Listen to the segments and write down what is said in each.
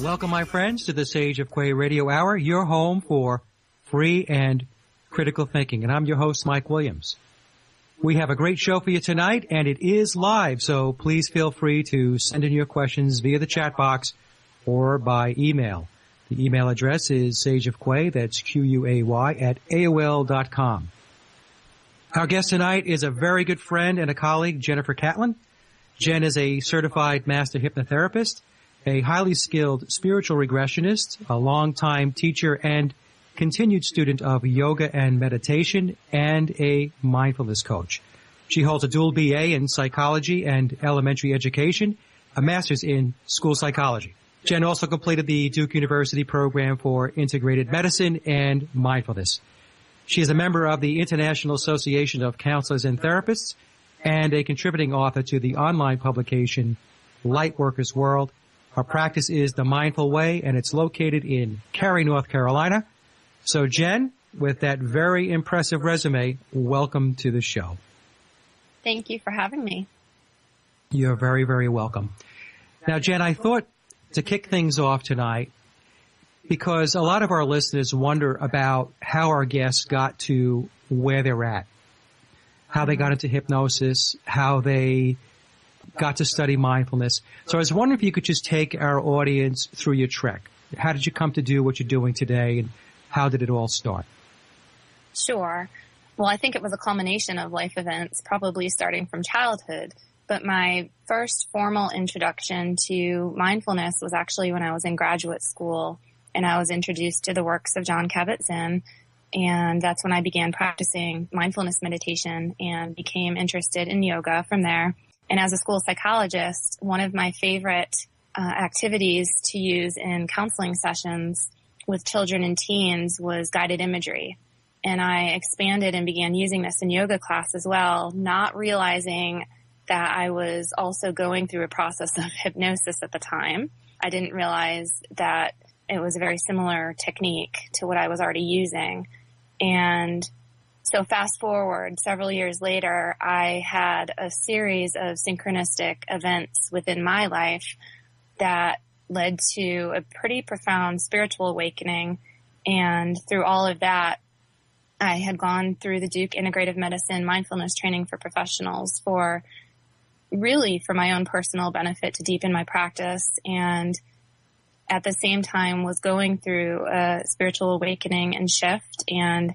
Welcome, my friends, to the Sage of Quay Radio Hour, your home for free and critical thinking. And I'm your host, Mike Williams. We have a great show for you tonight, and it is live, so please feel free to send in your questions via the chat box or by email. The email address is sageofquay, that's Q-U-A-Y, at AOL.com. Our guest tonight is a very good friend and a colleague, Jennifer Catlin. Jen is a certified master hypnotherapist, a highly skilled spiritual regressionist, a longtime teacher and continued student of yoga and meditation, and a mindfulness coach. She holds a dual BA in psychology and elementary education, a master's in school psychology. Jen also completed the Duke University program for integrated medicine and mindfulness. She is a member of the International Association of Counselors and Therapists and a contributing author to the online publication Lightworkers World. Her practice is The Mindful Way, and it's located in Cary, North Carolina. So, Jen, with that very impressive resume, welcome to the show. Thank you for having me. You're very, very welcome. Now, Jen, I thought to kick things off tonight, because a lot of our listeners wonder about how our guests got to where they're at, how they got into hypnosis, how they got to study mindfulness. So I was wondering if you could just take our audience through your trek. How did you come to do what you're doing today, and how did it all start? Sure. Well, I think it was a culmination of life events, probably starting from childhood. But my first formal introduction to mindfulness was actually when I was in graduate school, and I was introduced to the works of Jon Kabat-Zinn. And that's when I began practicing mindfulness meditation and became interested in yoga from there. And as a school psychologist, one of my favorite activities to use in counseling sessions with children and teens was guided imagery. And I expanded and began using this in yoga class as well, not realizing that I was also going through a process of hypnosis at the time. I didn't realize that it was a very similar technique to what I was already using. And so fast forward several years later, I had a series of synchronistic events within my life that led to a pretty profound spiritual awakening. And through all of that, I had gone through the Duke Integrative Medicine mindfulness training for professionals for my own personal benefit to deepen my practice. And at the same time was going through a spiritual awakening and shift. And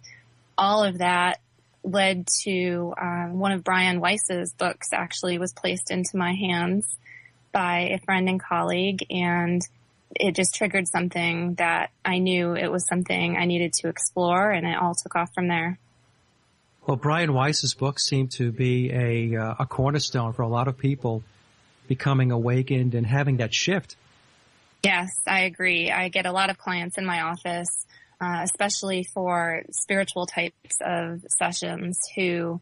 all of that led to one of Brian Weiss's books actually was placed into my hands by a friend and colleague, and it just triggered something that I knew it was something I needed to explore, and it all took off from there. Well, Brian Weiss's books seem to be a cornerstone for a lot of people becoming awakened and having that shift. Yes, I agree. I get a lot of clients in my office, especially for spiritual types of sessions, who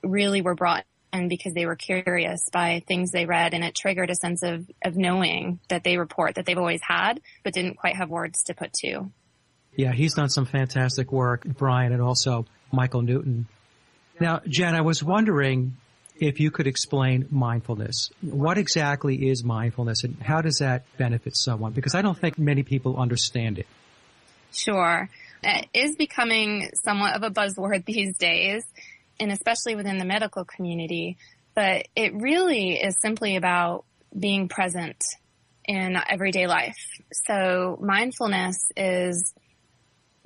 really were brought in because they were curious by things they read, and it triggered a sense of knowing that they report that they've always had, but didn't quite have words to put to. Yeah, he's done some fantastic work, Brian, and also Michael Newton. Now, Jen, I was wondering if you could explain mindfulness. What exactly is mindfulness, and how does that benefit someone? Because I don't think many people understand it. Sure. It is becoming somewhat of a buzzword these days, and especially within the medical community. But it really is simply about being present in everyday life. So mindfulness is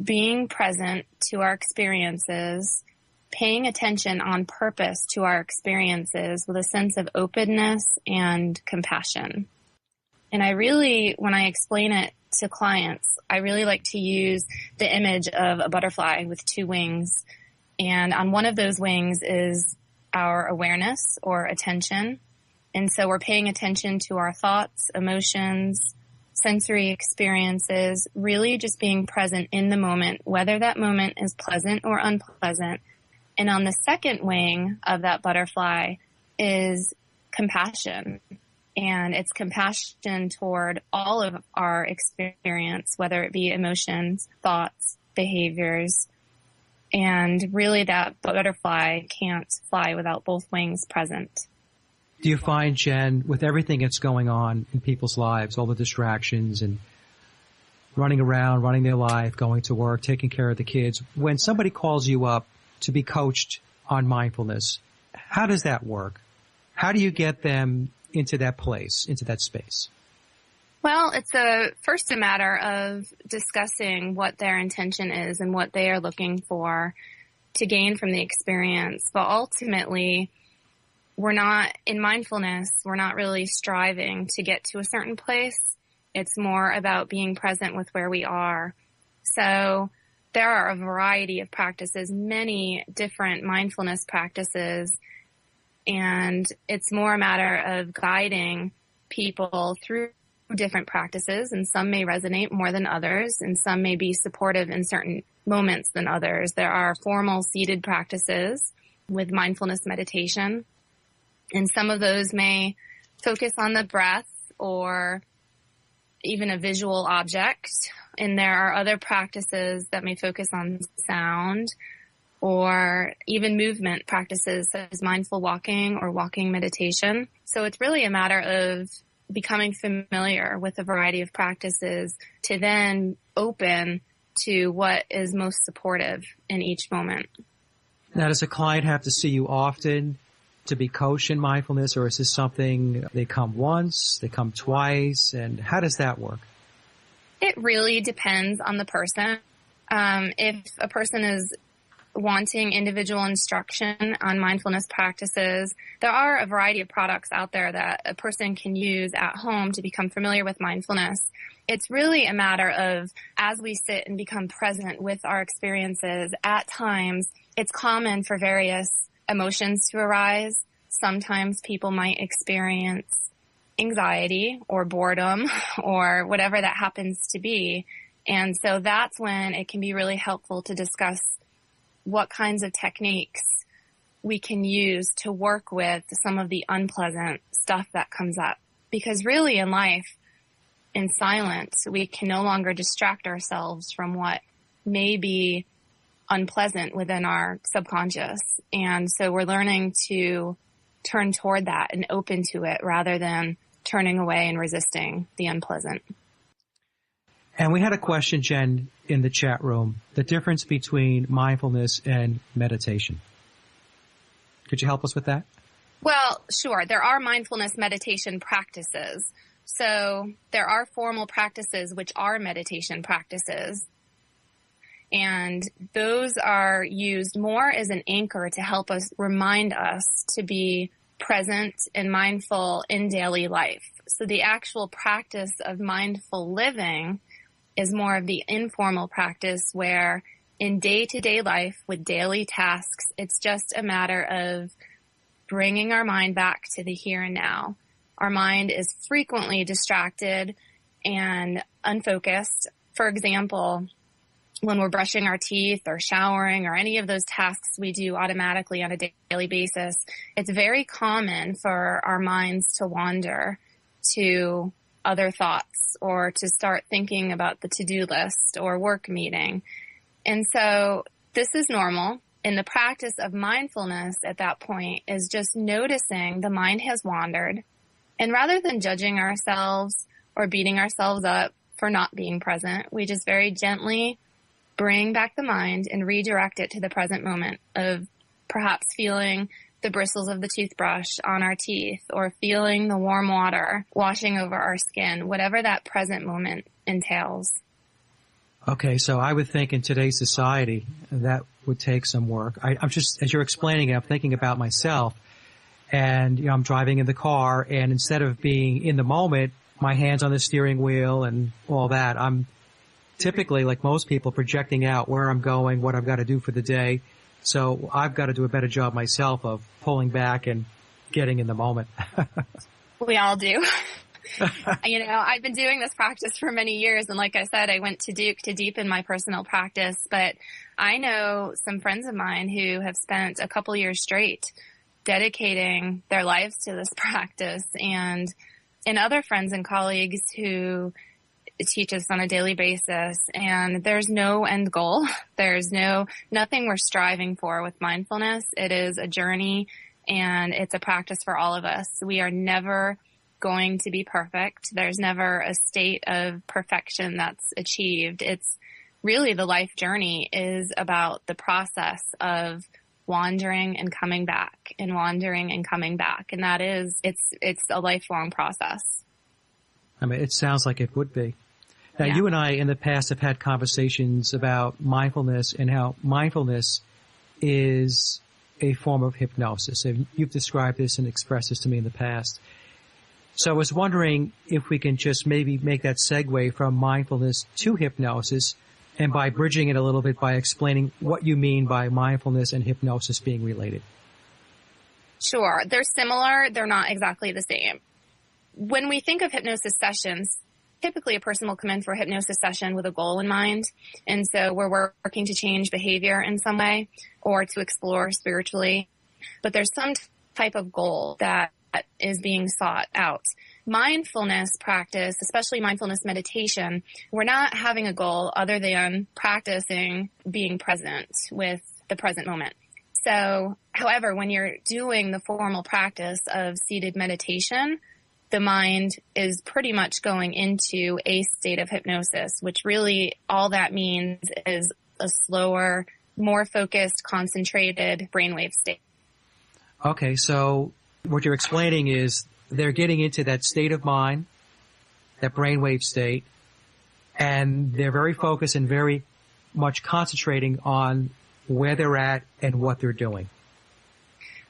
being present to our experiences, paying attention on purpose to our experiences with a sense of openness and compassion. And I really, when I explain it to clients, I really like to use the image of a butterfly with two wings. And on one of those wings is our awareness or attention. And so we're paying attention to our thoughts, emotions, sensory experiences, really just being present in the moment, whether that moment is pleasant or unpleasant. And on the second wing of that butterfly is compassion. And it's compassion toward all of our experience, whether it be emotions, thoughts, behaviors. And really that butterfly can't fly without both wings present. Do you find, Jen, with everything that's going on in people's lives, all the distractions and running around, running their life, going to work, taking care of the kids, when somebody calls you up to be coached on mindfulness, how does that work? How do you get them into that place, into that space? Well, it's first a matter of discussing what their intention is and what they are looking for to gain from the experience. But ultimately, in mindfulness, we're not really striving to get to a certain place. It's more about being present with where we are. So there are a variety of practices, many different mindfulness practices, and it's more a matter of guiding people through different practices, and some may resonate more than others, and some may be supportive in certain moments than others. There are formal seated practices with mindfulness meditation, and some of those may focus on the breath or even a visual object, and there are other practices that may focus on sound or even movement practices such as mindful walking or walking meditation. So it's really a matter of becoming familiar with a variety of practices to then open to what is most supportive in each moment. Now, does a client have to see you often to be coached in mindfulness, or is this something they come once, they come twice, and how does that work? It really depends on the person. If a person is wanting individual instruction on mindfulness practices, there are a variety of products out there that a person can use at home to become familiar with mindfulness. It's really a matter of, as we sit and become present with our experiences, at times it's common for various emotions to arise. Sometimes people might experience anxiety or boredom or whatever that happens to be. And so that's when it can be really helpful to discuss what kinds of techniques we can use to work with some of the unpleasant stuff that comes up. Because really in life, in silence, we can no longer distract ourselves from what may be unpleasant within our subconscious. And so we're learning to turn toward that and open to it rather than turning away and resisting the unpleasant. And we had a question, Jen, in the chat room, the difference between mindfulness and meditation. Could you help us with that? Well, sure. There are mindfulness meditation practices. So there are formal practices which are meditation practices. And those are used more as an anchor to help us remind us to be present and mindful in daily life. So the actual practice of mindful living is more of the informal practice where in day-to-day life with daily tasks, it's just a matter of bringing our mind back to the here and now. Our mind is frequently distracted and unfocused. For example, when we're brushing our teeth or showering or any of those tasks we do automatically on a daily basis, it's very common for our minds to wander to other thoughts or to start thinking about the to-do list or work meeting. And so this is normal. And the practice of mindfulness at that point is just noticing the mind has wandered. And rather than judging ourselves or beating ourselves up for not being present, we just very gently bring back the mind and redirect it to the present moment of perhaps feeling the bristles of the toothbrush on our teeth or feeling the warm water washing over our skin, whatever that present moment entails. Okay, so I would think in today's society that would take some work. I'm just, as you're explaining it, I'm thinking about myself, and I'm driving in the car, and instead of being in the moment, my hands on the steering wheel and all that, I'm typically, like most people, projecting out where I'm going, what I've got to do for the day. So I've got to do a better job myself of pulling back and getting in the moment. We all do. I've been doing this practice for many years. And like I said, I went to Duke to deepen my personal practice. But I know some friends of mine who have spent a couple years straight dedicating their lives to this practice, and other friends and colleagues who teach us on a daily basis. And there's no end goal. There's nothing we're striving for with mindfulness. It is a journey and it's a practice for all of us. We are never going to be perfect. There's never a state of perfection that's achieved. It's really the life journey is about the process of wandering and coming back and wandering and coming back. And that is, it's a lifelong process. I mean, it sounds like it would be. Now, Yeah. you and I in the past have had conversations about mindfulness and how mindfulness is a form of hypnosis. And you've described this and expressed this to me in the past. So I was wondering if we can just maybe make that segue from mindfulness to hypnosis, and by bridging it a little bit by explaining what you mean by mindfulness and hypnosis being related. Sure. They're similar. They're not exactly the same. When we think of hypnosis sessions, typically a person will come in for a hypnosis session with a goal in mind. And so we're working to change behavior in some way or to explore spiritually. But there's some type of goal that is being sought out. Mindfulness practice, especially mindfulness meditation, we're not having a goal other than practicing being present with the present moment. So, however, when you're doing the formal practice of seated meditation, the mind is pretty much going into a state of hypnosis, which really all that means is a slower, more focused, concentrated brainwave state. Okay, so what you're explaining is they're getting into that state of mind, that brainwave state, and they're very focused and very much concentrating on where they're at and what they're doing.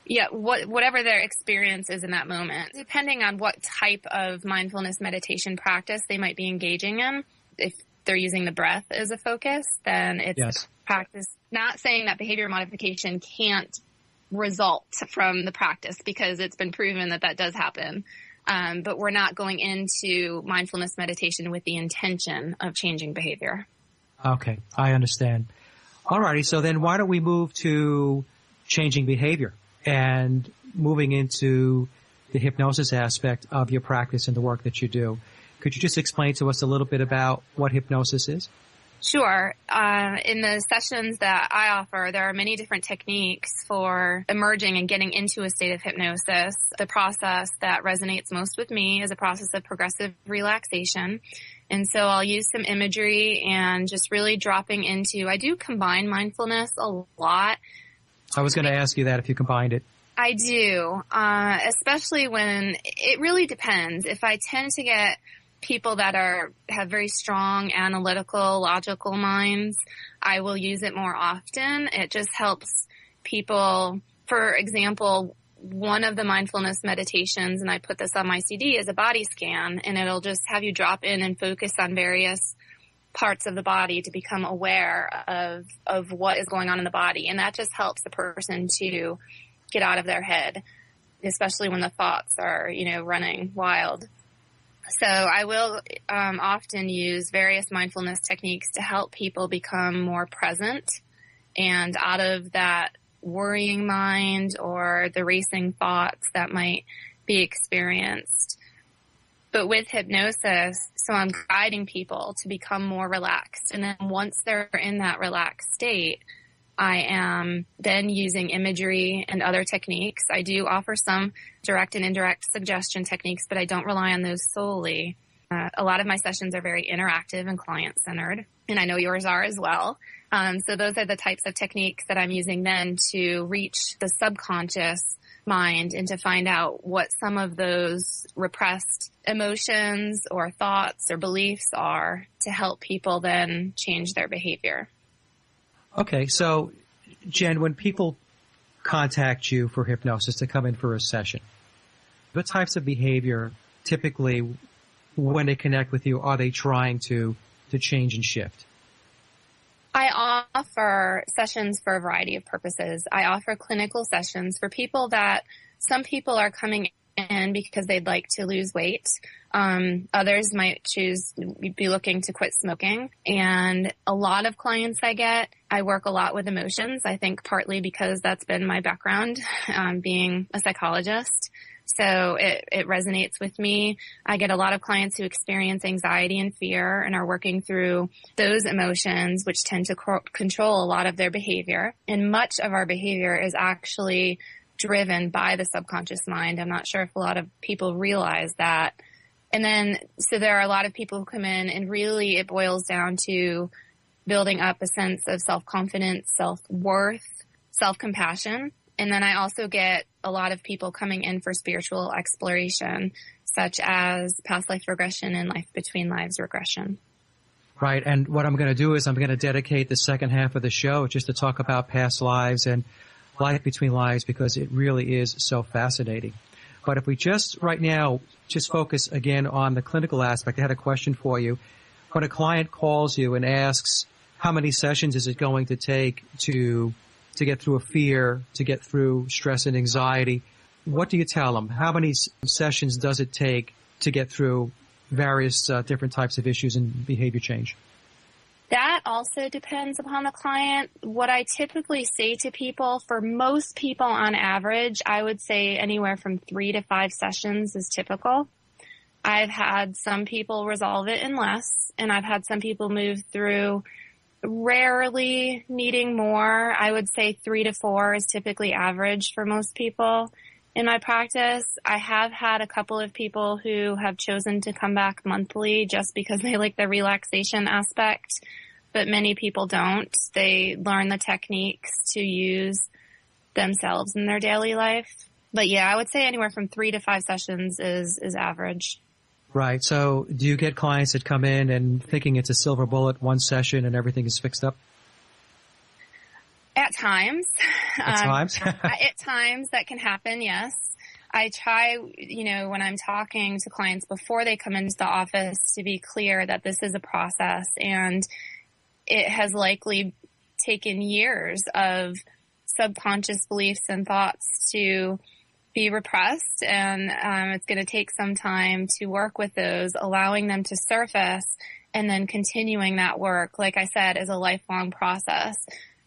Yeah, whatever their experience is in that moment, depending on what type of mindfulness meditation practice they might be engaging in. If they're using the breath as a focus, then it's Yes. practice. Not saying that behavior modification can't result from the practice, because it's been proven that that does happen. But we're not going into mindfulness meditation with the intention of changing behavior. Okay, I understand. All righty, so then why don't we move to changing behavior and moving into the hypnosis aspect of your practice and the work that you do. Could you just explain to us a little bit about what hypnosis is? Sure. In the sessions that I offer, there are many different techniques for emerging and getting into a state of hypnosis. The process that resonates most with me is a process of progressive relaxation. And so I'll use some imagery and just really dropping into, I do combine mindfulness a lot. I was going to ask you that if you combined it. I do, especially when it really depends. If I tend to get people that have very strong analytical, logical minds, I will use it more often. It just helps people. For example, one of the mindfulness meditations, and I put this on my CD, is a body scan, and it'll just have you drop in and focus on various parts of the body to become aware of what is going on in the body. And that just helps the person to get out of their head, especially when the thoughts are, running wild. So I will often use various mindfulness techniques to help people become more present and out of that worrying mind or the racing thoughts that might be experienced. But with hypnosis, so I'm guiding people to become more relaxed. And then once they're in that relaxed state, I am then using imagery and other techniques. I do offer some direct and indirect suggestion techniques, but I don't rely on those solely. A lot of my sessions are very interactive and client-centered, and I know yours are as well. So those are the types of techniques that I'm using then to reach the subconscious mind and to find out what some of those repressed emotions or thoughts or beliefs are to help people then change their behavior. Okay, so Jen, when people contact you for hypnosis to come in for a session, what types of behavior typically, when they connect with you, are they trying to change and shift? I offer sessions for a variety of purposes. I offer clinical sessions for people that some people are coming in because they'd like to lose weight. Others might be looking to quit smoking. And a lot of clients I work a lot with emotions. I think partly because that's been my background, being a psychologist. So it resonates with me. I get a lot of clients who experience anxiety and fear and are working through those emotions, which tend to control a lot of their behavior. And much of our behavior is actually driven by the subconscious mind. I'm not sure if a lot of people realize that. And then, so there are a lot of people who come in and really it boils down to building up a sense of self-confidence, self-worth, self-compassion. And then I also get a lot of people coming in for spiritual exploration, such as past life regression and life between lives regression. Right. And what I'm going to do is I'm going to dedicate the second half of the show just to talk about past lives and life between lives, because it really is so fascinating. But if we just right now just focus again on the clinical aspect, I had a question for you. When a client calls you and asks how many sessions is it going to take to get through a fear, to get through stress and anxiety, what do you tell them? How many sessions does it take to get through various different types of issues and behavior change? That also depends upon the client. What I typically say to people, for most people on average, I would say anywhere from 3 to 5 sessions is typical. I've had some people resolve it in less, and I've had some people move through rarely needing more. I would say 3 to 4 is typically average for most people. In my practice, I have had a couple of people who have chosen to come back monthly just because they like the relaxation aspect, but many people don't. They learn the techniques to use themselves in their daily life. But yeah, I would say anywhere from 3 to 5 sessions is average. Right. So do you get clients that come in and thinking it's a silver bullet, one session and everything is fixed up? At times. At times? At times that can happen, yes. I try, when I'm talking to clients before they come into the office to be clear that this is a process and it has likely taken years of subconscious beliefs and thoughts to be repressed, and it's going to take some time to work with those, allowing them to surface, and then continuing that work, like I said, is a lifelong process.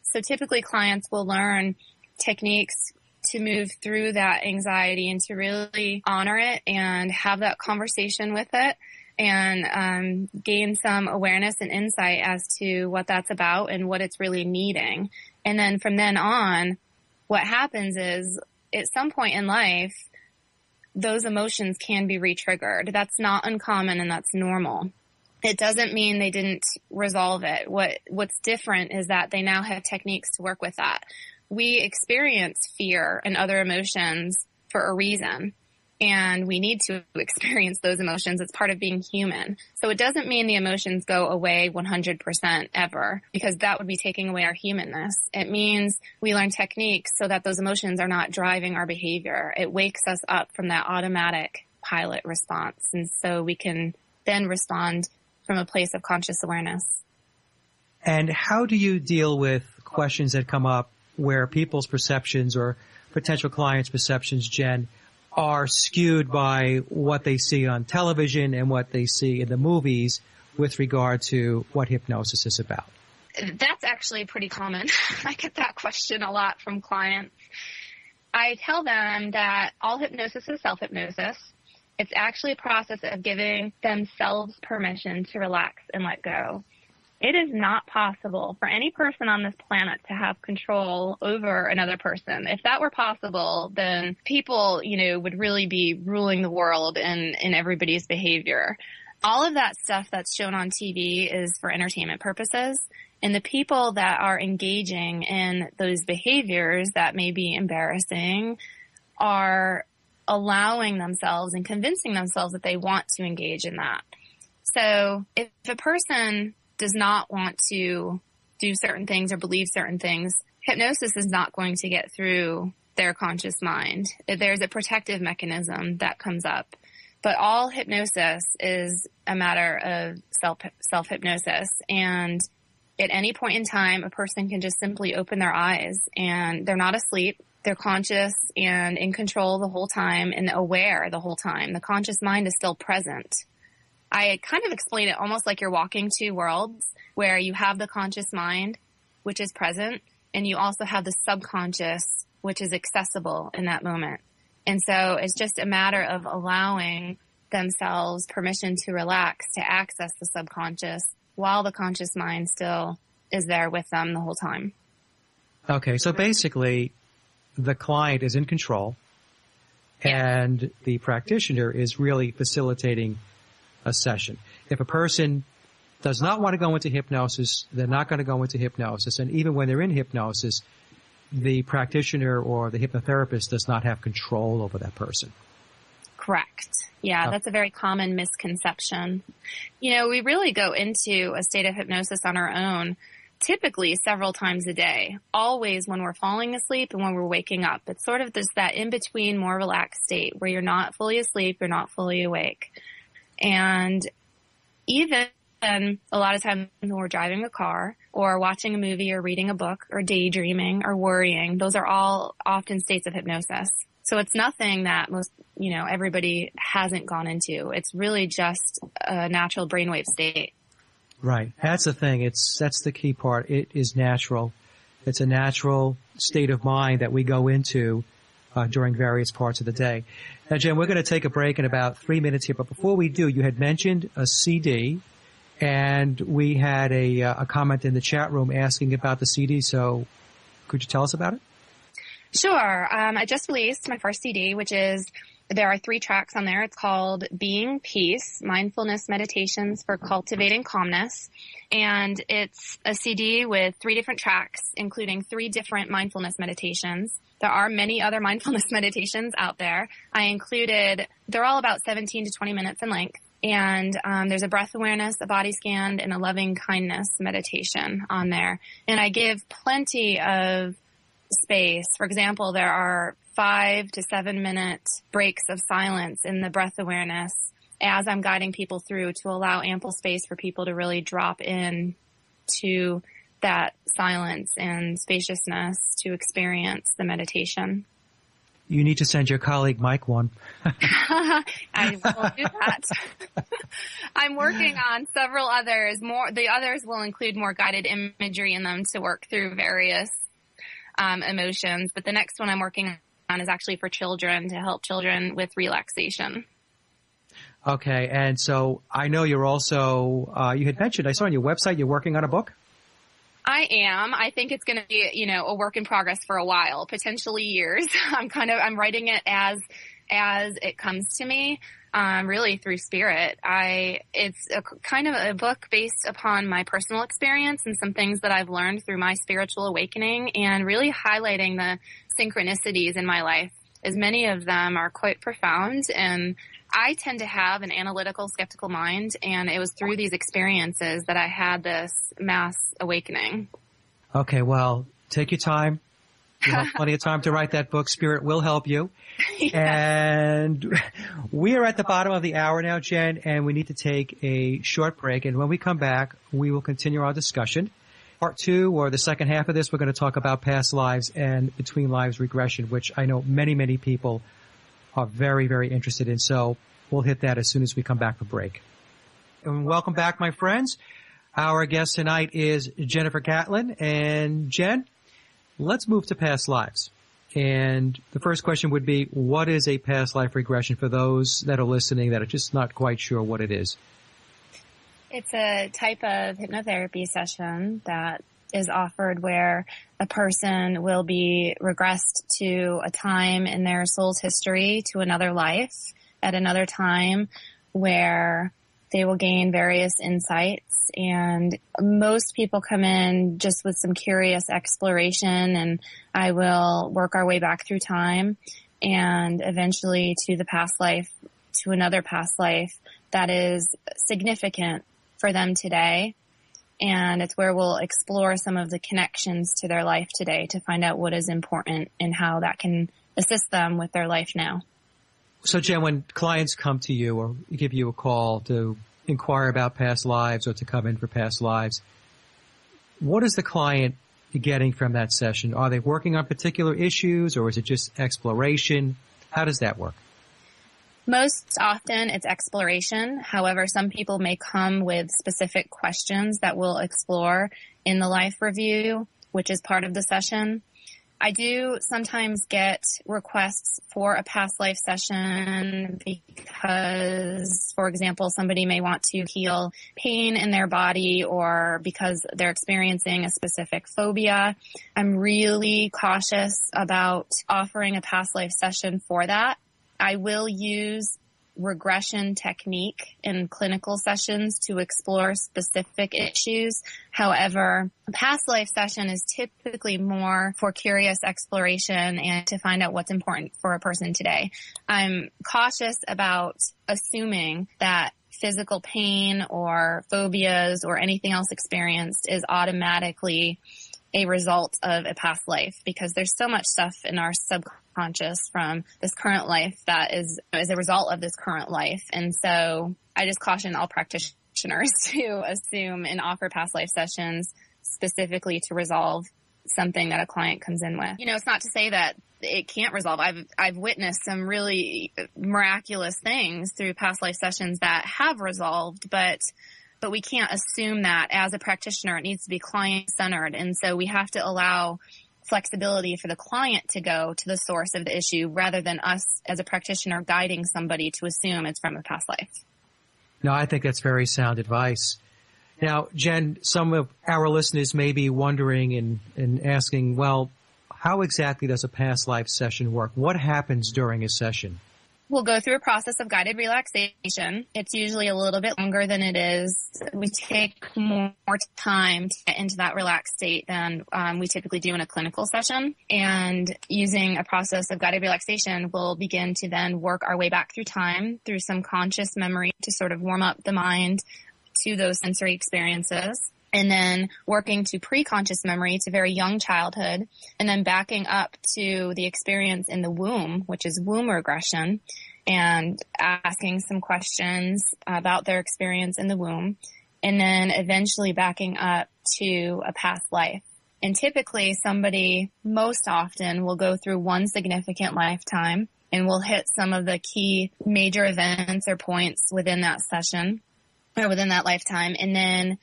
So typically clients will learn techniques to move through that anxiety and to really honor it and have that conversation with it and gain some awareness and insight as to what that's about and what it's really needing. And then from then on, what happens is at some point in life, those emotions can be re-triggered. That's not uncommon and that's normal. It doesn't mean they didn't resolve it. What's different is that they now have techniques to work with that. We experience fear and other emotions for a reason, and we need to experience those emotions. It's part of being human. So it doesn't mean the emotions go away 100% ever, because that would be taking away our humanness. It means we learn techniques so that those emotions are not driving our behavior. It wakes us up from that automatic pilot response, and so we can then respond from a place of conscious awareness. And how do you deal with questions that come up where people's perceptions or potential clients' perceptions, Jen, are skewed by what they see on television and what they see in the movies with regard to what hypnosis is about? That's actually pretty common. I get that question a lot from clients. I tell them that all hypnosis is self-hypnosis. It's actually a process of giving themselves permission to relax and let go. It is not possible for any person on this planet to have control over another person. If that were possible, then people, would really be ruling the world in everybody's behavior. All of that stuff that's shown on TV is for entertainment purposes. And the people that are engaging in those behaviors that may be embarrassing are allowing themselves and convincing themselves that they want to engage in that. So if a person does not want to do certain things or believe certain things, hypnosis is not going to get through their conscious mind. There's a protective mechanism that comes up. But all hypnosis is a matter of self-hypnosis. And at any point in time, a person can just simply open their eyes and they're not asleep. They're conscious and in control the whole time and aware the whole time. The conscious mind is still present. I kind of explain it almost like you're walking two worlds, where you have the conscious mind, which is present, and you also have the subconscious, which is accessible in that moment. And so it's just a matter of allowing themselves permission to relax, to access the subconscious, while the conscious mind still is there with them the whole time. Okay, so basically, the client is in control and the practitioner is really facilitating a session. If a person does not want to go into hypnosis, they're not going to go into hypnosis. And even when they're in hypnosis, the practitioner or the hypnotherapist does not have control over that person. Correct. Yeah, that's a very common misconception. We really go into a state of hypnosis on our own, typically several times a day, always when we're falling asleep and when we're waking up. It's sort of that in-between, more relaxed state where you're not fully asleep, you're not fully awake. And even a lot of times when we're driving a car or watching a movie or reading a book or daydreaming or worrying, those are all often states of hypnosis. So it's nothing that everybody hasn't gone into. It's really just a natural brainwave state. Right. That's the thing. That's the key part. It is natural. It's a natural state of mind that we go into during various parts of the day. Now, Jen, we're going to take a break in about 3 minutes here. But before we do, you had mentioned a CD, and we had a comment in the chat room asking about the CD. So could you tell us about it? Sure. I just released my first CD, there are 3 tracks on there. It's called Being Peace, Mindfulness Meditations for Cultivating Calmness. And it's a CD with 3 different tracks, including 3 different mindfulness meditations. There are many other mindfulness meditations out there. They're all about 17 to 20 minutes in length. And there's a breath awareness, a body scan, and a loving kindness meditation on there. And I give plenty of space. For example, there are 5 to 7 minute breaks of silence in the breath awareness as I'm guiding people through to allow ample space for people to really drop in to that silence and spaciousness to experience the meditation. You need to send your colleague Mike one. I will do that. I'm working on several others. The others will include more guided imagery in them to work through various emotions. But the next one I'm working on is actually for children, to help children with relaxation. Okay. And so I know you're also, you had mentioned, I saw on your website, you're working on a book? I am. I think it's going to be, a work in progress for a while, potentially years. I'm writing it as it comes to me, really through spirit. It's kind of a book based upon my personal experience and some things that I've learned through my spiritual awakening, and really highlighting the synchronicities in my life, as many of them are quite profound. And I tend to have an analytical, skeptical mind, and it was through these experiences that I had this mass awakening. Okay, well, take your time. You have plenty of time to write that book. Spirit will help you. Yes. And we are at the bottom of the hour now, Jen, and we need to take a short break. And when we come back, we will continue our discussion. Part 2, or the second half of this, we're going to talk about past lives and between lives regression, which I know many, many people are very, very interested in. So we'll hit that as soon as we come back for break. And welcome back, my friends. Our guest tonight is Jennifer Catlin. And Jen, let's move to past lives. And the first question would be, what is a past life regression for those that are listening that are just not quite sure what it is? It's a type of hypnotherapy session that is offered where a person will be regressed to a time in their soul's history, to another life at another time, where they will gain various insights. And most people come in just with some curious exploration, and I will work our way back through time and eventually to the past life, to another past life that is significant for them today. And it's where we'll explore some of the connections to their life today to find out what is important and how that can assist them with their life now. So, Jen, when clients come to you or give you a call to inquire about past lives or to come in for past lives, what is the client getting from that session? Are they working on particular issues, or is it just exploration? How does that work? Most often it's exploration. However, some people may come with specific questions that we'll explore in the life review, which is part of the session. I do sometimes get requests for a past life session because, for example, somebody may want to heal pain in their body or because they're experiencing a specific phobia. I'm really cautious about offering a past life session for that. I will use regression technique in clinical sessions to explore specific issues. However, a past life session is typically more for curious exploration and to find out what's important for a person today. I'm cautious about assuming that physical pain or phobias or anything else experienced is automatically a result of a past life, because there's so much stuff in our subconscious from this current life that is a result of this current life. And so I just caution all practitioners to assume and offer past life sessions specifically to resolve something that a client comes in with. It's not to say that it can't resolve. I've witnessed some really miraculous things through past life sessions that have resolved, but we can't assume that as a practitioner. It needs to be client-centered. And so we have to allow flexibility for the client to go to the source of the issue rather than us as a practitioner guiding somebody to assume it's from a past life. No, I think that's very sound advice. Now, Jen, some of our listeners may be wondering and asking, well, how exactly does a past life session work? What happens during a session? We'll go through a process of guided relaxation. It's usually a little bit longer than it is. We take more time to get into that relaxed state than we typically do in a clinical session. And using a process of guided relaxation, we'll begin to then work our way back through time through some conscious memory to sort of warm up the mind to those sensory experiences. And then working to pre-conscious memory to very young childhood, and then backing up to the experience in the womb, which is womb regression, and asking some questions about their experience in the womb, and then eventually backing up to a past life. And typically somebody most often will go through one significant lifetime and will hit some of the key major events or points within that session or within that lifetime, and then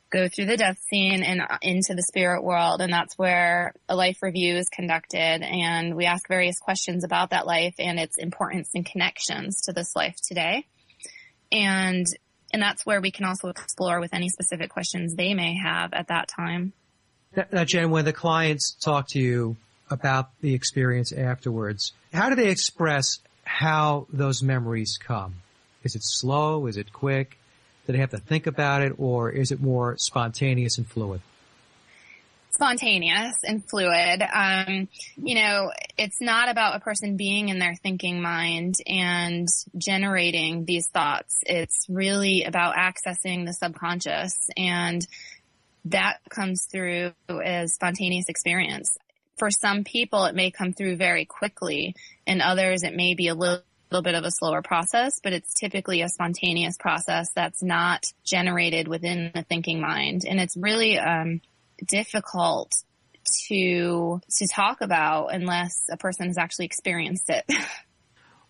go through the death scene and into the spirit world. And that's where a life review is conducted. And we ask various questions about that life and its importance and connections to this life today. And that's where we can also explore with any specific questions they may have at that time. Now, Jen, when the clients talk to you about the experience afterwards, how do they express how those memories come? Is it slow? Is it quick? Do they have to think about it, or is it more spontaneous and fluid? Spontaneous and fluid. It's not about a person being in their thinking mind and generating these thoughts. It's really about accessing the subconscious, and that comes through as spontaneous experience. For some people, it may come through very quickly, and others it may be a little bit of a slower process, but it's typically a spontaneous process that's not generated within the thinking mind. And it's really difficult to talk about unless a person has actually experienced it.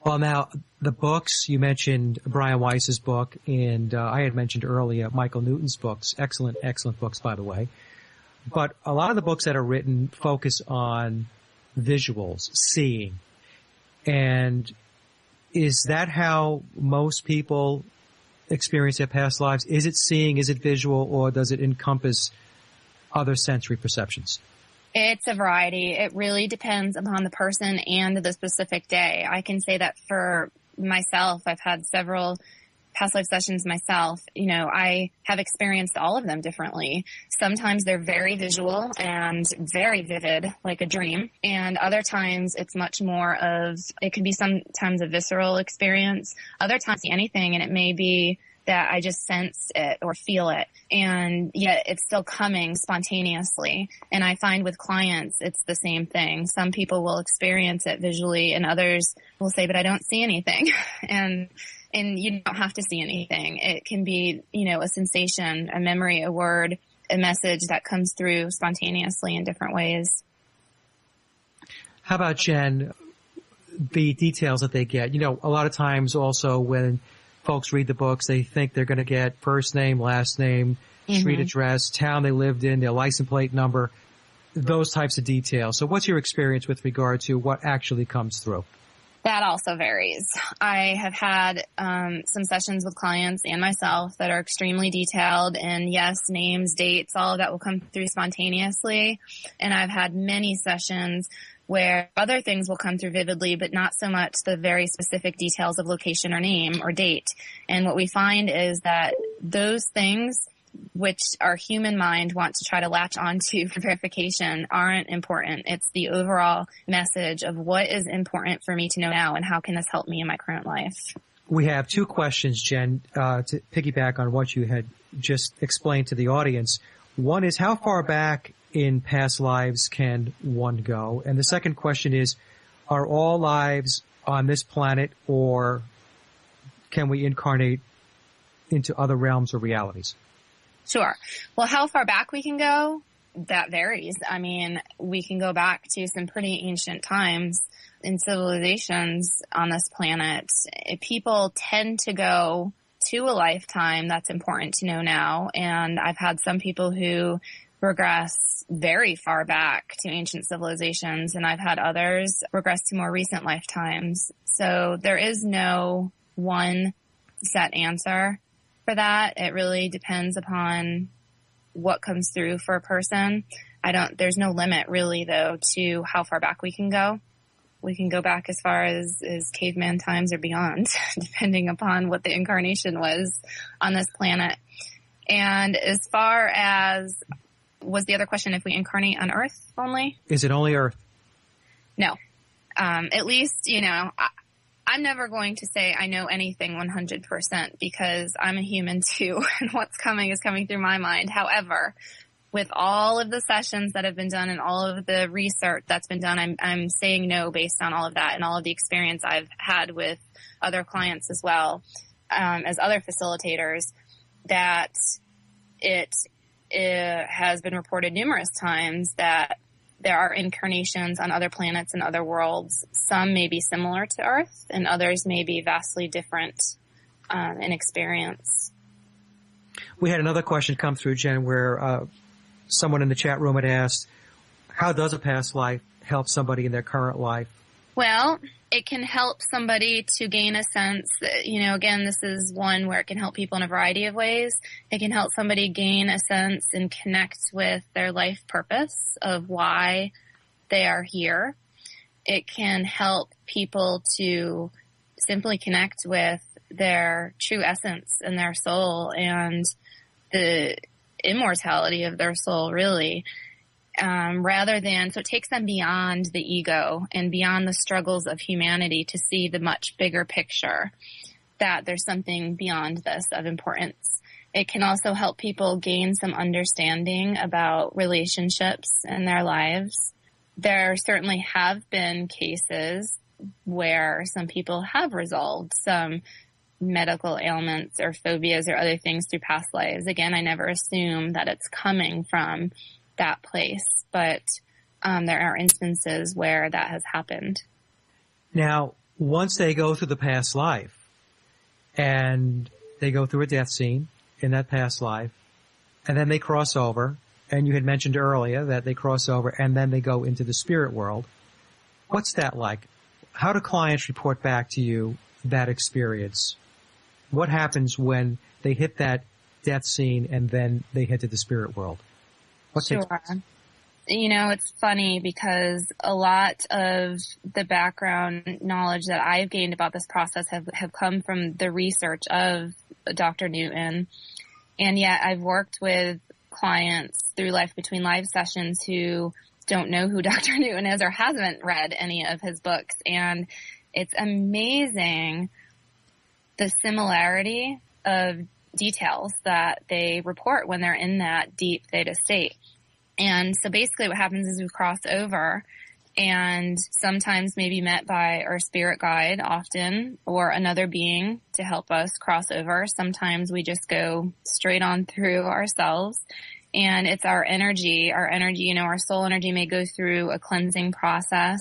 Well, now, the books, you mentioned Brian Weiss's book, and I had mentioned earlier Michael Newton's books. Excellent, excellent books, by the way. But a lot of the books that are written focus on visuals, seeing. And is that how most people experience their past lives? Is it seeing, is it visual, or does it encompass other sensory perceptions? It's a variety. It really depends upon the person and the specific day. I can say that for myself, I've had several past life sessions myself. I have experienced all of them differently. Sometimes they're very visual and very vivid, like a dream. And other times it's much more of, it could be sometimes a visceral experience. Other times anything, and it may be that I just sense it or feel it, and yet it's still coming spontaneously. And I find with clients, it's the same thing. Some people will experience it visually, and others will say, but I don't see anything. And you don't have to see anything. It can be, a sensation, a memory, a word, a message that comes through spontaneously in different ways. How about, Jen, the details that they get? A lot of times also when folks read the books, they think they're going to get first name, last name, street address, town they lived in, their license plate number. those types of details. So what's your experience with regard to what actually comes through? That also varies. I have had some sessions with clients and myself that are extremely detailed, and yes, names, dates, all of that will come through spontaneously. And I've had many sessions where other things will come through vividly, but not so much the very specific details of location or name or date. And what we find is that those things which our human mind wants to try to latch onto for verification aren't important. It's the overall message of what is important for me to know now and how can this help me in my current life. We have two questions, Jen, to piggyback on what you had just explained to the audience. One is, how far back in past lives can one go? And the second question is, are all lives on this planet, or can we incarnate into other realms or realities? Sure. Well, how far back we can go, that varies. I mean, we can go back to some pretty ancient times in civilizations on this planet. People tend to go to a lifetime that's important to know now. And I've had some people who regress very far back to ancient civilizations, and I've had others regress to more recent lifetimes. So there is no one set answer for that. It really depends upon what comes through for a person. There's no limit really though to how far back we can go. We can go back as far as caveman times or beyond, depending upon what the incarnation was on this planet. And as far as, was the other question if we incarnate on Earth only? Is it only Earth? No. At least, I'm never going to say I know anything 100% because I'm a human too, and what's coming is coming through my mind. However, with all of the sessions that have been done and all of the research that's been done, I'm saying no based on all of that and all of the experience I've had with other clients as well, as other facilitators, that it has been reported numerous times that there are incarnations on other planets and other worlds. Some may be similar to Earth, and others may be vastly different in experience. We had another question come through, Jen, where someone in the chat room had asked, how does a past life help somebody in their current life? Well, it can help somebody to gain a sense that, again, this is one where it can help people in a variety of ways. It can help somebody gain a sense and connect with their life purpose of why they are here. It can help people to simply connect with their true essence and their soul and the immortality of their soul, really. So it takes them beyond the ego and beyond the struggles of humanity to see the much bigger picture, that there's something beyond this of importance. It can also help people gain some understanding about relationships in their lives. There certainly have been cases where some people have resolved some medical ailments or phobias or other things through past lives. Again, I never assume that it's coming from that place, but there are instances where that has happened. Now, once they go through the past life and they go through a death scene in that past life, and then they cross over, and you had mentioned earlier that they cross over and then they go into the spirit world, what's that like? How do clients report back to you that experience? What happens when they hit that death scene and then they head to the spirit world? Sure. It's funny because a lot of the background knowledge that I've gained about this process have come from the research of Dr. Newton. And yet I've worked with clients through Life Between Lives sessions who don't know who Dr. Newton is or haven't read any of his books. And it's amazing the similarity of details that they report when they're in that deep theta state. And so basically what happens is we cross over and sometimes may be met by our spirit guide often or another being to help us cross over. Sometimes we just go straight on through ourselves, and it's our energy, our soul energy may go through a cleansing process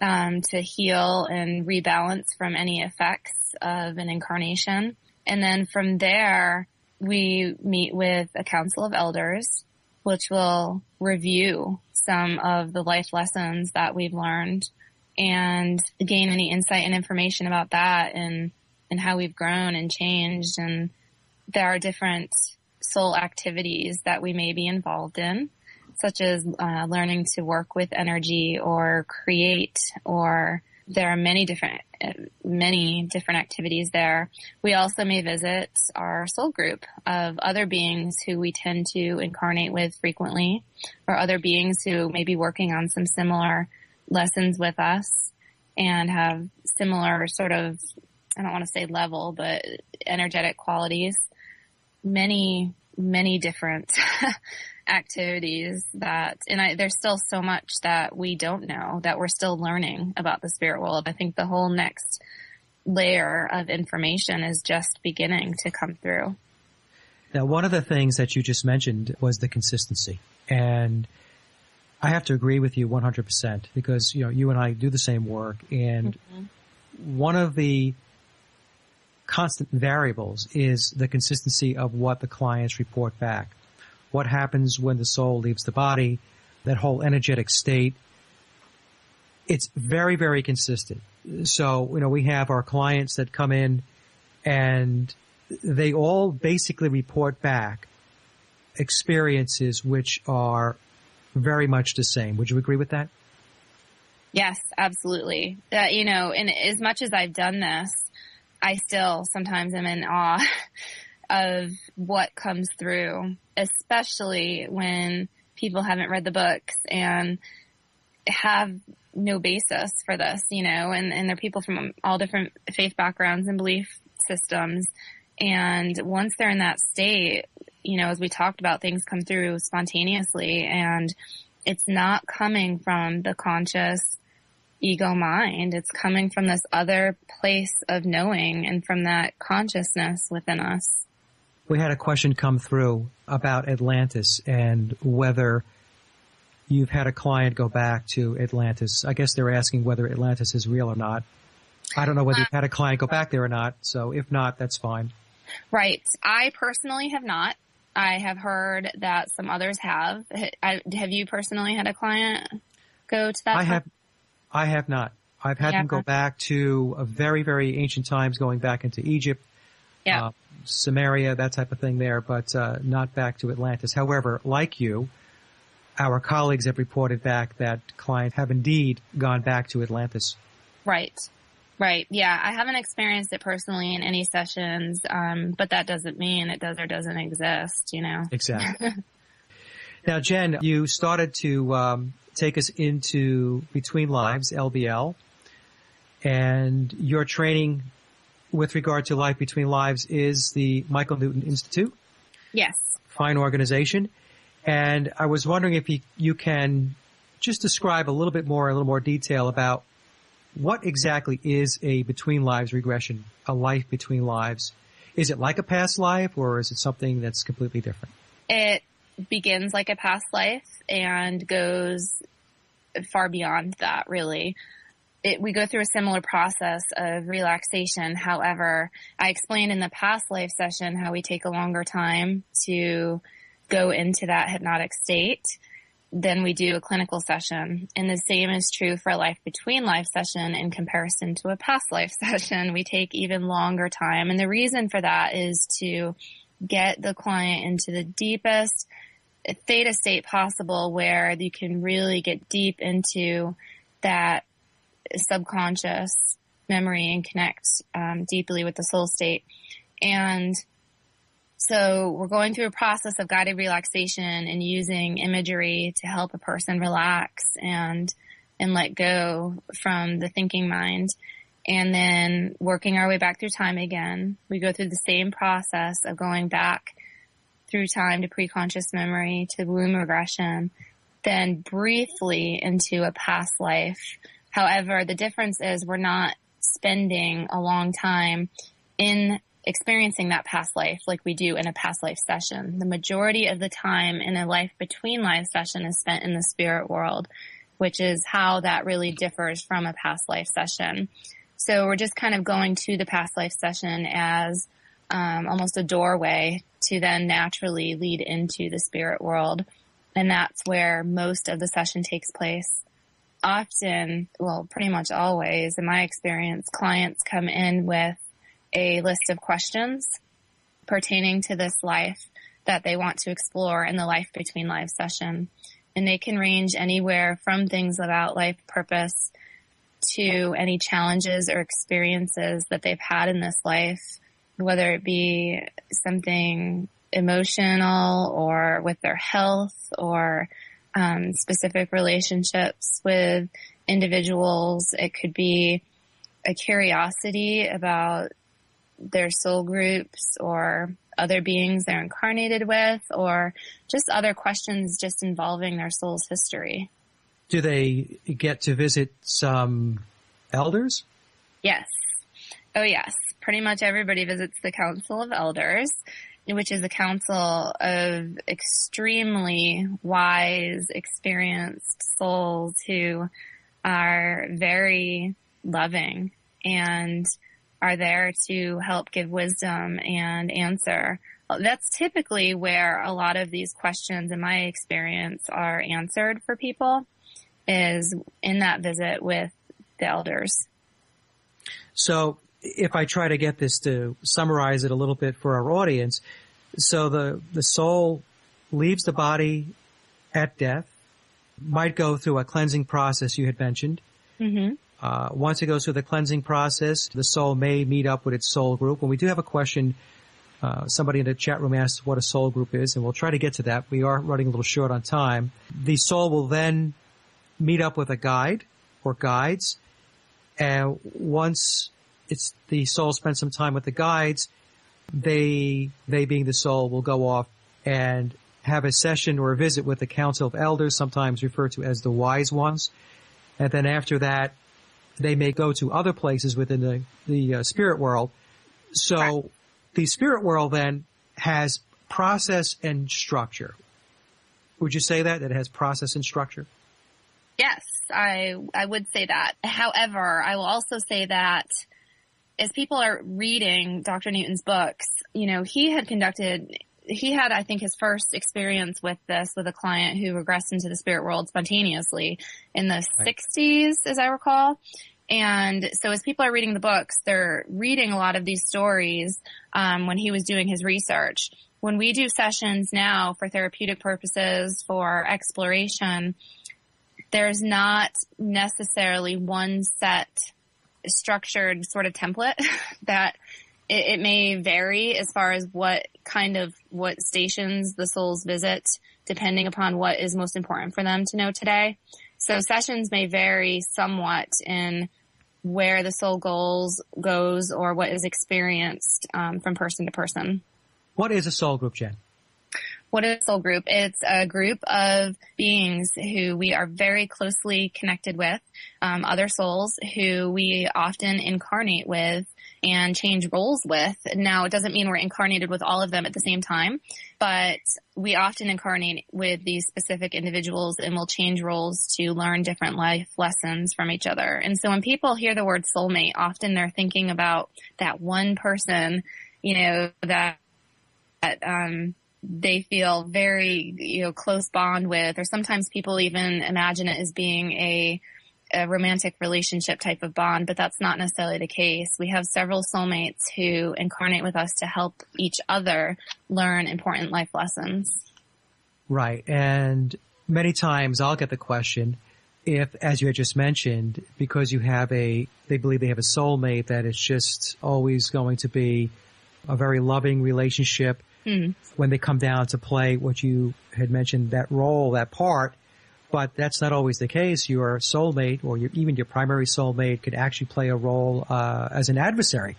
to heal and rebalance from any effects of an incarnation. And then from there, we meet with a council of elders which will review some of the life lessons that we've learned and gain any insight and information about that and how we've grown and changed. And there are different soul activities that we may be involved in, such as learning to work with energy or create, or there are many different activities there. We also may visit our soul group of other beings who we tend to incarnate with frequently, or other beings who may be working on some similar lessons with us and have similar sort of, I don't want to say level, but energetic qualities. Many different activities there's still so much that we don't know, that we're still learning about the spirit world. I think the whole next layer of information is just beginning to come through. Now, one of the things that you just mentioned was the consistency. And I have to agree with you 100% because, you and I do the same work. And one of the constant variables is the consistency of what the clients report back. What happens when the soul leaves the body, that whole energetic state, it's very, very consistent. So, we have our clients that come in and they all basically report back experiences which are very much the same. Would you agree with that? Yes, absolutely. And as much as I've done this, I still sometimes am in awe of what comes through, especially when people haven't read the books and have no basis for this, and they're people from all different faith backgrounds and belief systems. And once they're in that state, as we talked about, things come through spontaneously, and it's not coming from the conscious ego mind. It's coming from this other place of knowing and from that consciousness within us. We had a question come through about Atlantis and whether you've had a client go back to Atlantis. I guess they're asking whether Atlantis is real or not. I don't know whether you've had a client go back there or not. So if not, that's fine. Right. I personally have not. I have heard that some others have. Have you personally had a client go to that? I have not. I've had them go back to a very, very ancient times, going back into Egypt, Samaria, that type of thing there, but not back to Atlantis. However, like you, our colleagues have reported back that clients have indeed gone back to Atlantis. Right. Yeah, I haven't experienced it personally in any sessions, but that doesn't mean it does or doesn't exist, Exactly. Now, Jen, you started to take us into Between Lives, LBL, and your training with regard to Life Between Lives is the Michael Newton Institute. Yes. Fine organization. And I was wondering if you can just describe a little more detail about what exactly is a Between Lives regression, a life between lives. Is it like a past life, or is it something that's completely different? It begins like a past life and goes far beyond that, really. We go through a similar process of relaxation. However, I explained in the past life session how we take a longer time to go into that hypnotic state than we do a clinical session. And the same is true for a Life Between Life session in comparison to a past life session. We take even longer time. And the reason for that is to get the client into the deepest theta state possible, where you can really get deep into that subconscious memory and connect deeply with the soul state. And so we're going through a process of guided relaxation and using imagery to help a person relax and let go from the thinking mind. And then working our way back through time again. We go through the same process of going back through time to pre-conscious memory, to womb regression, then briefly into a past life. However, the difference is we're not spending a long time in experiencing that past life like we do in a past life session. The majority of the time in a Life Between Life session is spent in the spirit world, which is how that really differs from a past life session. So we're just kind of going to the past life session as almost a doorway to then naturally lead into the spirit world. And that's where most of the session takes place. Often, well, pretty much always, in my experience, clients come in with a list of questions pertaining to this life that they want to explore in the Life Between Lives session. And they can range anywhere from things about life purpose to any challenges or experiences that they've had in this life, whether it be something emotional or with their health or specific relationships with individuals. It could be a curiosity about their soul groups or other beings they're incarnated with, or just other questions just involving their soul's history. Do they get to visit some elders? Yes. Oh, yes. Pretty much everybody visits the Council of Elders, which is a council of extremely wise, experienced souls who are very loving and are there to help give wisdom and answer. That's typically where a lot of these questions, in my experience, are answered for people, is in that visit with the elders. So if I try to get this to summarize it a little bit for our audience, so the soul leaves the body at death, might go through a cleansing process you had mentioned. Mm-hmm. Once it goes through the cleansing process, the soul may meet up with its soul group. And we do have a question. Somebody in the chat room asked what a soul group is, and we'll try to get to that. We are running a little short on time. The soul will then meet up with a guide or guides. And once the soul spends some time with the guides, they being the soul, will go off and have a session or a visit with the Council of Elders, sometimes referred to as the Wise Ones. And then after that, they may go to other places within the spirit world. So the spirit world then has process and structure. Would you say that it has process and structure? Yes, I would say that. However, I will also say that as people are reading Dr. Newton's books, he had, I think, his first experience with this with a client who regressed into the spirit world spontaneously in the 60s, as I recall. And so as people are reading the books, they're reading a lot of these stories when he was doing his research. When we do sessions now for therapeutic purposes, for exploration, there's not necessarily one set structured sort of template that it may vary as far as what stations the souls visit, depending upon what is most important for them to know today. So sessions may vary somewhat in where the soul goes or what is experienced from person to person. What is a soul group, Jen? What is a soul group? It's a group of beings who we are very closely connected with, other souls who we often incarnate with and change roles with. Now, it doesn't mean we're incarnated with all of them at the same time, but we often incarnate with these specific individuals and will change roles to learn different life lessons from each other. And so when people hear the word soulmate, often they're thinking about that one person, that they feel very, close bond with, or sometimes people even imagine it as being a romantic relationship type of bond, but that's not necessarily the case. We have several soulmates who incarnate with us to help each other learn important life lessons. Right. And many times I'll get the question if, as you had just mentioned, because they believe they have a soulmate, that it's just always going to be a very loving relationship. When they come down to play what you had mentioned, that role, that part. But that's not always the case. Your soulmate or even your primary soulmate could actually play a role as an adversary.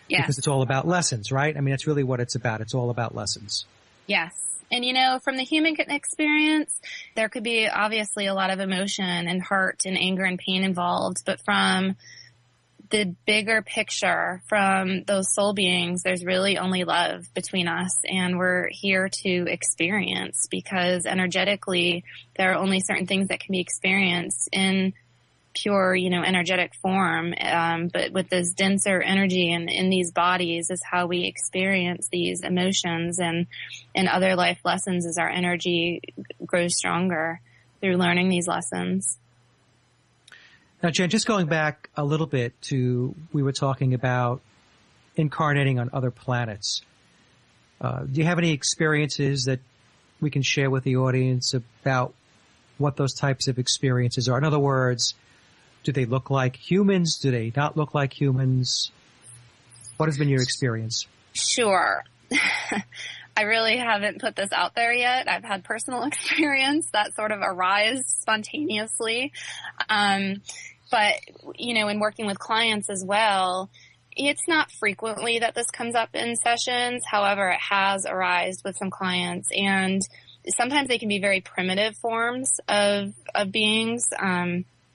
Yes. Because it's all about lessons, right? I mean, that's really what it's about. It's all about lessons. Yes. And, from the human experience, there could be obviously a lot of emotion and hurt and anger and pain involved. But from the bigger picture, from those soul beings, there's really only love between us, and we're here to experience, because energetically there are only certain things that can be experienced in pure, energetic form. But with this denser energy and in these bodies is how we experience these emotions and other life lessons as our energy grows stronger through learning these lessons. Now, Jen, just going back a little bit we were talking about incarnating on other planets. Do you have any experiences that we can share with the audience about what those types of experiences are? In other words, do they look like humans? Do they not look like humans? What has been your experience? Sure. I really haven't put this out there yet. I've had personal experience that sort of arise spontaneously. But, in working with clients as well, it's not frequently that this comes up in sessions. However, it has arisen with some clients, and sometimes they can be very primitive forms of beings,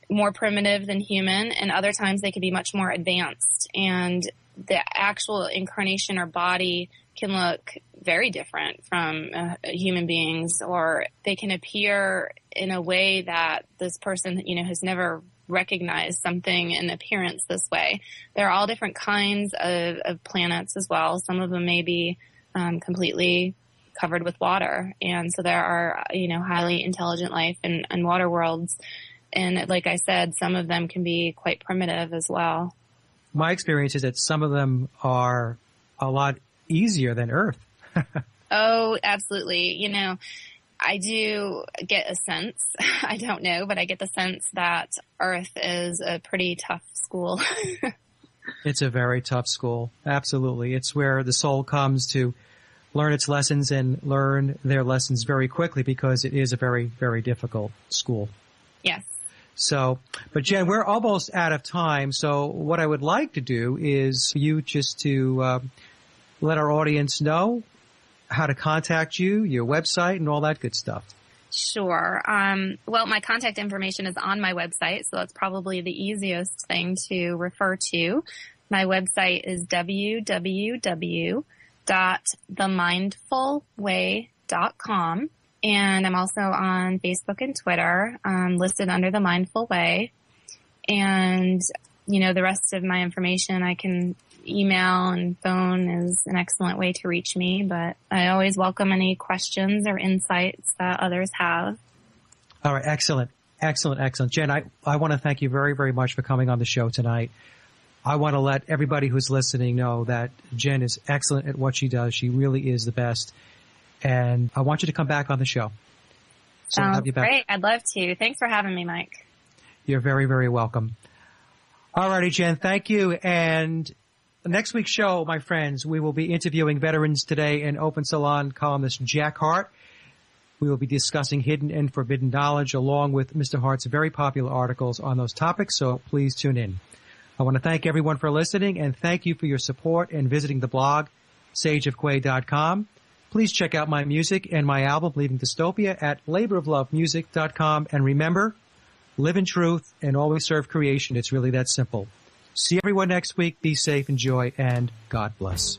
more primitive than human, and other times they can be much more advanced. And the actual incarnation or body can look very different from human beings, or they can appear in a way that this person, has never recognized something in appearance this way. There are all different kinds of planets as well. Some of them may be completely covered with water. And so there are, highly intelligent life in water worlds. And like I said, some of them can be quite primitive as well. My experience is that some of them are a lot easier than Earth. Oh, absolutely. I do get a sense, I don't know, but I get the sense that Earth is a pretty tough school. It's a very tough school. Absolutely. It's where the soul comes to learn its lessons and learn their lessons very quickly, because it is a very, very difficult school. Yes. So, but Jen, we're almost out of time. So what I would like to do is for you just to let our audience know how to contact you, your website, and all that good stuff. Sure. Well, my contact information is on my website, so that's probably the easiest thing to refer to. My website is www.themindfulway.com, and I'm also on Facebook and Twitter, listed under The Mindful Way. And, the rest of my information I can email and phone is an excellent way to reach me, but I always welcome any questions or insights that others have. All right. Excellent. Jen, I want to thank you very, very much for coming on the show tonight. I want to let everybody who's listening know that Jen is excellent at what she does. She really is the best. And I want you to come back on the show. So Sounds have you back. Great. I'd love to. Thanks for having me, Mike. You're very, very welcome. All righty, Jen. Thank you. And next week's show, my friends, we will be interviewing Veterans Today and Open Salon columnist Jack Hart. We will be discussing hidden and forbidden knowledge along with Mr. Hart's very popular articles on those topics, so please tune in. I want to thank everyone for listening, and thank you for your support and visiting the blog, sageofquay.com. Please check out my music and my album, Leaving Dystopia, at laboroflovemusic.com. And remember, live in truth and always serve creation. It's really that simple. See everyone next week. Be safe, enjoy, and God bless.